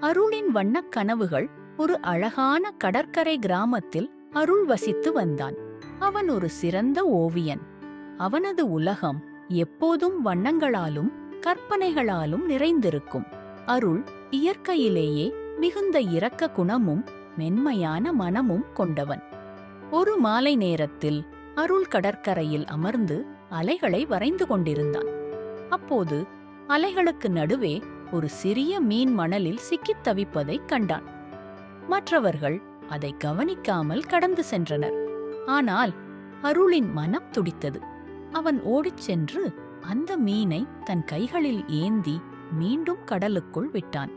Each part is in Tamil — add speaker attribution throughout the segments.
Speaker 1: அருளின் வண்ணக் கனவுகள். ஒரு அழகான கடற்கரை கிராமத்தில் அருள் வசித்து வந்தான். அவன் ஒரு சிறந்த ஓவியன். அவனது உலகம் எப்போதும் வண்ணங்களாலும் கற்பனைகளாலும் நிறைந்திருக்கும். அருள் இயற்கையிலேயே மிகுந்த இரக்க குணமும் மென்மையான மனமும் கொண்டவன். ஒரு மாலை நேரத்தில் அருள் கடற்கரையில் அமர்ந்து அலைகளை வரைந்து கொண்டிருந்தான். அப்போது அலைகளுக்கு நடுவே ஒரு சிறிய மீன் மணலில் சிக்கித் தவிப்பதைக் கண்டான். மற்றவர்கள் அதை கவனிக்காமல் கடந்து சென்றனர். ஆனால் அருளின் மனம் துடித்தது. அவன் ஓடிச் சென்று அந்த மீனை தன் கைகளில் ஏந்தி மீண்டும் கடலுக்குள் விட்டான்.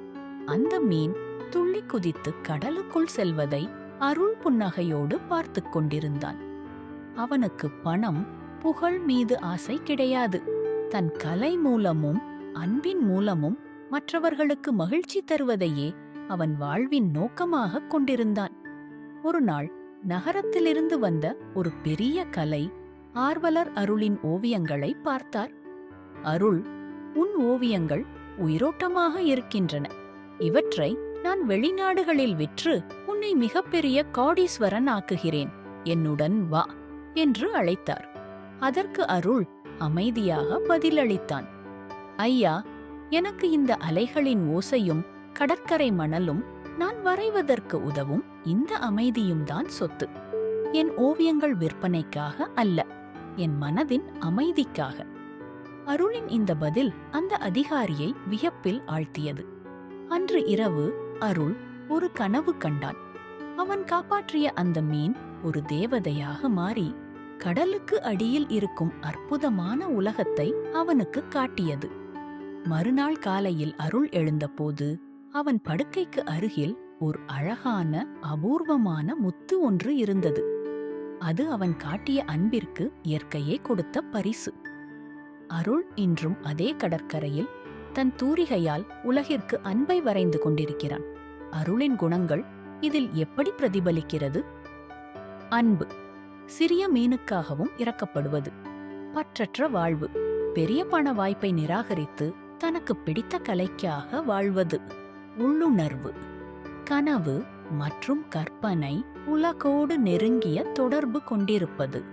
Speaker 1: அந்த மீன் துள்ளி குதித்து கடலுக்குள் செல்வதை அருள் புன்னகையோடு பார்த்துக் கொண்டிருந்தான். அவனுக்கு பணம், புகழ் மீது ஆசை கிடையாது. தன் கலை மூலமும் அன்பின் மூலமும் மற்றவர்களுக்கு மகிழ்ச்சி தருவதையே அவன் வாழ்வின் நோக்கமாகக் கொண்டிருந்தான். ஒரு நாள் நகரத்திலிருந்து வந்த ஒரு பெரிய கலை ஆர்வலர் அருளின் ஓவியங்களை பார்த்தார். அருள், உன் ஓவியங்கள் உயிரோட்டமாக இருக்கின்றன. இவற்றை நான் வெளிநாடுகளில் விற்று உன்னை மிகப்பெரிய கோடீஸ்வரன் ஆக்குகிறேன். என்னுடன் வா என்று அழைத்தார். அதற்கு அருள் அமைதியாக பதிலளித்தான். ஐயா, எனக்கு இந்த அலைகளின் ஓசையும் கடற்கரை மணலும் நான் வரைவதற்கு உதவும் இந்த அமைதியும் தான் சொத்து. என் ஓவியங்கள் விற்பனைக்காக அல்ல, என் மனதின் அமைதிக்காக. அருளின் இந்த பதில் அந்த அதிகாரியை வியப்பில் ஆழ்த்தியது. அன்று இரவு அருள் ஒரு கனவு கண்டான். அவன் காப்பாற்றிய அந்த மீன் ஒரு தேவதையாக மாறி கடலுக்கு அடியில் இருக்கும் அற்புதமான உலகத்தை அவனுக்கு காட்டியது. மறுநாள் காலையில் அருள் எழுந்தபோது அவன் படுக்கைக்கு அருகில் ஒரு அழகான அபூர்வமான முத்து ஒன்று இருந்தது. அது அவன் காட்டிய அன்பிற்கு இயற்கையே கொடுத்த பரிசு. அருள் இன்றும் அதே கடற்கரையில் தன் தூரிகையால் உலகிற்கு அன்பை வரைந்து கொண்டிருக்கிறான். அருளின் குணங்கள் இதில் எப்படி பிரதிபலிக்கிறது? அன்பு, சிறிய மீனுக்காகவும் இரக்கப்படுவது. பற்றற்ற வாழ்வு, பெரிய பண வாய்ப்பை நிராகரித்து தனக்கு பிடித்த கலைக்காக வாழ்வது. உள்ளுணர்வு, கனவு மற்றும் கற்பனை உலகோடு நெருங்கிய தொடர்பு கொண்டிருப்பது.